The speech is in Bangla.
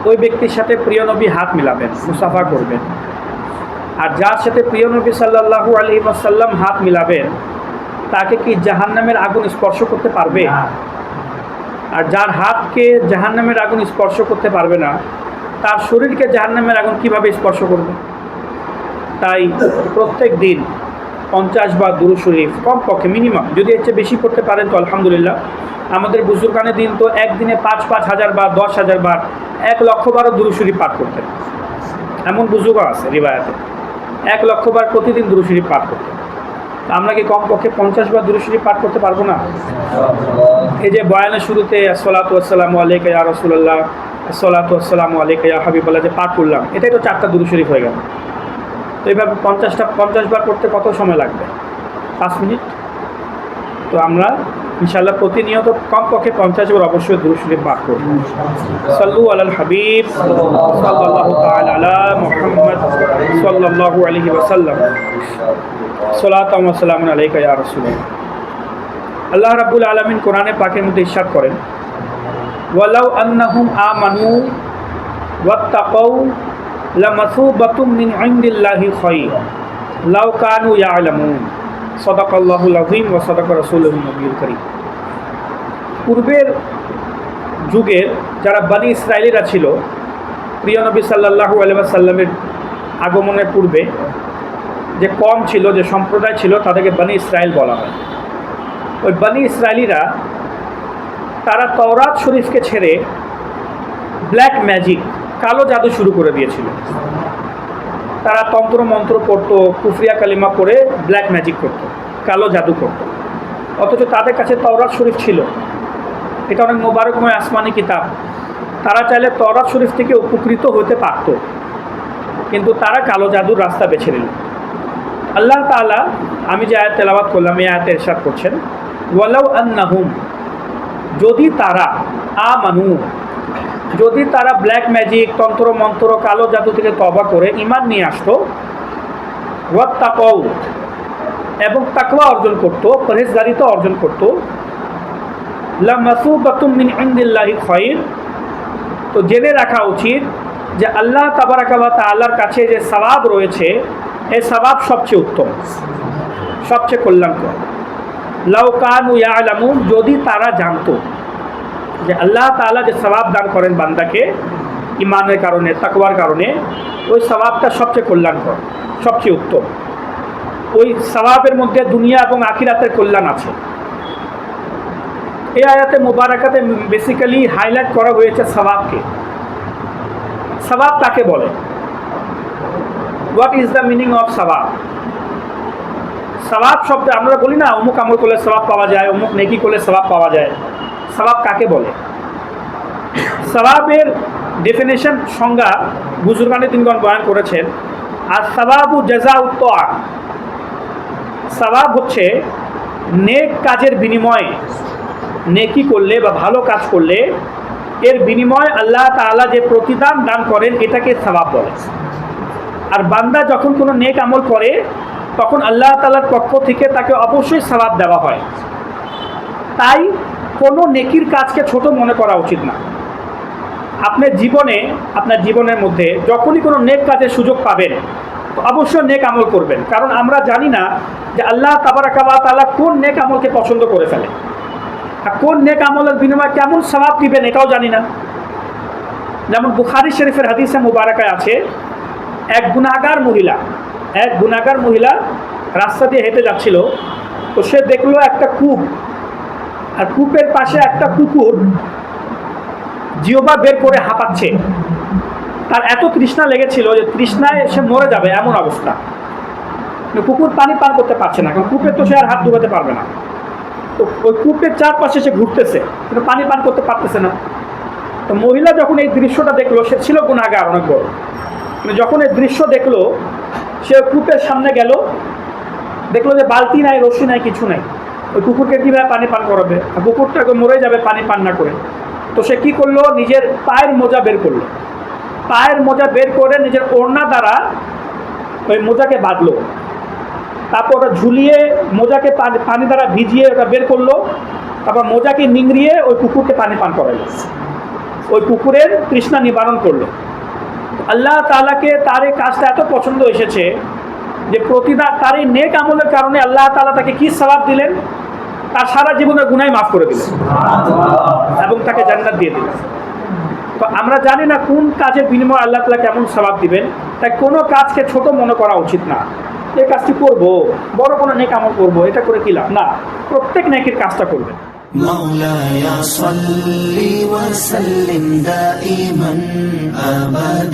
ওই ব্যক্তির সাথে প্রিয় নবী হাত মিলাবেন, মুসাফা করবেন। আর যার সাথে প্রিয় নবী সাল্লাল্লাহু আলাইহি ওয়াসাল্লাম হাত মিলাবেন তাকে কি জাহান্নামের আগুন স্পর্শ করতে পারবে? আর যার হাতকে জাহান্নামের আগুন স্পর্শ করতে পারবে না, তার শরীরকে জাহান্নামের আগুন কিভাবে স্পর্শ করবে? তাই প্রত্যেক দিন 50 বার দুরূদ শরীফ কমপক্ষে, মিনিমাম, যদি এর চেয়ে বেশি করতে পারেন তো আলহামদুলিল্লাহ। আমাদের বুজুর্গানের দিন তো একদিনে 5,000 বার, 10,000 বার, 1,00,000 বারও দুরূদ শরীফ পাঠ করতেন। এমন বুজুর্গ আছে রিবায়াতে, 1,00,000 বার প্রতিদিন দুরূদ শরীফ পাঠ করতেন। আমরা কি কমপক্ষে 50 বার দুরূদ শরীফ পাঠ করতে পারবো না? এই যে বয়ানের শুরুতে আসসালাতু ওয়াসসালামু আলাইকা ইয়া রাসূলুল্লাহ, আসসালাতু ওয়াসসালামু আলাইকা ইয়া হাবিবাল্লাহ যে পাঠ করলাম, এটাই তো 4টা দুরূদ শরীফ হয়ে গেল। তো এইভাবে 50 বার করতে কত সময় লাগবে? 5 মিনিট। তো আমরা ইনশাআল্লাহ প্রতিনিয়ত কমপক্ষে 50 বার অবশ্যই দুরূদ শরীফ পাঠ করব। সাল্লু আলাল হাবিব সাল্লাল্লাহু তাআলা আলা মুহাম্মদ সাল্লাল্লাহু আলাইহি ওয়াসাল্লাম। সালাতু ওয়া সালামু আলাইকা ইয়া রাসূলুল্লাহ। আল্লাহ রাব্বুল আলামিন কোরআনে পাকের মধ্যে ইরশাদ করেন, ওয়ালাউ আন্নাহুম আমানু ওয়াত্তাকাউ লামাসুবাতুম মিন ইনদিল্লাহি খায়র লাউ কানু ইয়ালামুন। সাদাকাল্লাহুল আযীম ওয়া সাদাকা রাসূলুহুন নবিয়্যুল কারীম। পূর্বের যুগের যারা বনি ইসরায়েলিরা ছিল, প্রিয় নবী সাল্লাল্লাহু আলাইহি ওয়াসাল্লামের আগমনের পূর্বে যে কম ছিল, যে সম্প্রদায় ছিল, তাদেরকে বনি ইসরায়েল বলা হয়। ওই বনি ইসরায়েলিরা তারা তাওরাত শরীফকে ছেড়ে ব্ল্যাক ম্যাজিক, কালো জাদু শুরু করে দিয়েছিল। তারা তন্ত্র মন্ত্র পড়তো, কুফরিয়া কালিমা পড়ে ব্ল্যাক ম্যাজিক করত, কালো জাদু করত। অথচ তাদের কাছে তাওরাত শরীফ ছিল, এটা অনেক মোবারকময় আসমানি কিতাব। তারা চাইলে তাওরাত শরীফ থেকে উপকৃত হতে পারত, কিন্তু তারা কালো জাদুর রাস্তা বেছে নিল। আল্লাহ তাআলা, আমি যে আয়াত তেলাওয়াত করলাম, এই আয়াতে ইরশাদ করছেন, ওয়ালাউ আন্নাহুম, যদি তারা, আমানু, যদি তারা ব্ল্যাক ম্যাজিক, তন্ত্র মন্ত্র, কালো জাদু থেকে তওবা করে ঈমান নিয়ে আসতো, ওয়াত্তাকাউ, এবং তাকওয়া অর্জন করত, পরহেজগারিতা অর্জন করত, লামাসুবাতুম মিন ইনদিল্লাহি খায়র, তো জেনে রাখা উচিত যে আল্লাহ তাবারাকা ওয়া তাআলার কাছে যে সওয়াব রয়েছে, এই সওয়াব সবচেয়ে উত্তম, সবচেয়ে কল্যাণকর। লাউ কানু ইয়ালামুন, যদি তারা জানতো যে আল্লাহ তাআলা যে সওয়াব দান করেন বান্দাকে ঈমানের কারণে, তাকওয়ার কারণে, ওই সওয়াবটা সবচেয়ে কল্যাণকর, সবচেয়ে উত্তম। ওই সওয়াবের মধ্যে দুনিয়া এবং আখিরাতের কল্যাণ আছে। এই আয়াতে মুবারাকাতে বেসিক্যালি হাইলাইট করা হয়েছে সওয়াবকে। সওয়াব কাকে বলে? What is the meaning of সওয়াব? সওয়াব শব্দে আমরা বলি না অমুক আমল করলে সওয়াব পাওয়া যায়, অমুক নেকি করলে সওয়াব পাওয়া যায়। সওয়াব কাকে বলে? সওয়াবের ডেফিনেশন, সংজ্ঞা বুজুর্গানে তিনগণ বয়ান করেছেন। আর সওয়াবু জাযাউত তাআ, সওয়াব হচ্ছে নেক কাজের বিনিময়ে, নেকি করলে বা ভালো কাজ করলে এর বিনিময় আল্লাহ তাআলা যে প্রতিদান দান করেন, এটাকে সওয়াব বলে। আর বান্দা যখন কোনো নেক আমল করে, তখন আল্লাহ তাআলার পক্ষ থেকে তাকে অবশ্যই সওয়াব দেওয়া হয়। তাই কোনো নেকির কাজকে ছোট মনে করা উচিত না। আপনার জীবনে, আপনার জীবনের মধ্যে যখনই কোনো নেক কাজের সুযোগ পাবেন, তো অবশ্যই নেক আমল করবেন। কারণ আমরা জানি না যে আল্লাহ তাবারাকা ওয়া তাআলা কোন নেক আমলকে পছন্দ করে ফেলে, আর কোন নেক আমলের বিনিময়ে কেমন সওয়াব দিবেন এটাও জানি না। যেমন বুখারী শরীফের হাদিসে মুবারাকায় আছে, এক গুনাহগার মহিলা রাস্তা দিয়ে হেঁটে যাচ্ছিল। তো সে দেখলো একটা কূপ, আর কূপের পাশে একটা কুকুর জিহ্বা বের করে হাঁপাচ্ছে। তার এত তৃষ্ণা লেগেছিল যে তৃষ্ণায় সে মরে যাবে এমন অবস্থা। কুকুর পানি পান করতে পারছে না, কারণ কূপে তো সে আর হাত ডুবাতে পারবে না। তো ওই কূপের চারপাশে সে ঘুরতেছে, কিন্তু পানি পান করতে পারতেছে না। তো মহিলা যখন এই দৃশ্যটা দেখলো, সে ছিল গুনাহগার অনেক বড়, কিন্তু যখন এই দৃশ্য দেখলো, সে কূপের সামনে গেল, দেখলো যে বালতি নাই, রশি নাই, কিছু নাই। ওই কুকুরকে কীভাবে পানি পান করাবে? আর কুকুরটাকে মরে যাবে পানি পান না করে। তো সে কী করলো, নিজের পায়ের মোজা বের করলো, পায়ের মোজা বের করে নিজের ওড়না দ্বারা ওই মোজাকে বাঁধলো। তারপর ওটা ঝুলিয়ে মোজাকে পানি দ্বারা ভিজিয়ে ওটা বের করলো। তারপর মোজাকে নিংড়িয়ে ওই কুকুরকে পানি পান করাইলো। ওই পুকুরের তৃষ্ণা নিবারণ করলো। আল্লাহ তাআলাকে তার এই কাজটা এত পছন্দ এসেছে যে প্রতিটা তার এই নেক আমলের কারণে আল্লাহ তাআলা তাকে কি সওয়াব দিলেন, তার সারা জীবনের গুনাহ মাফ করে দিলেন এবং তাকে জান্নাত দিয়ে দিলেন। তো আমরা জানি না কোন কাজের বিনিময়ে আল্লাহ তাআলা কেমন সওয়াব দিবেন, তাই কোনো কাজকে ছোট মনে করা উচিত না। এই কাজটি করব, বড় কোনো নেক আমল করব, এটা করে কি লাভ না, প্রত্যেক নেকির কাজটা করবেন। مولاي صل وسلم دائما أبدا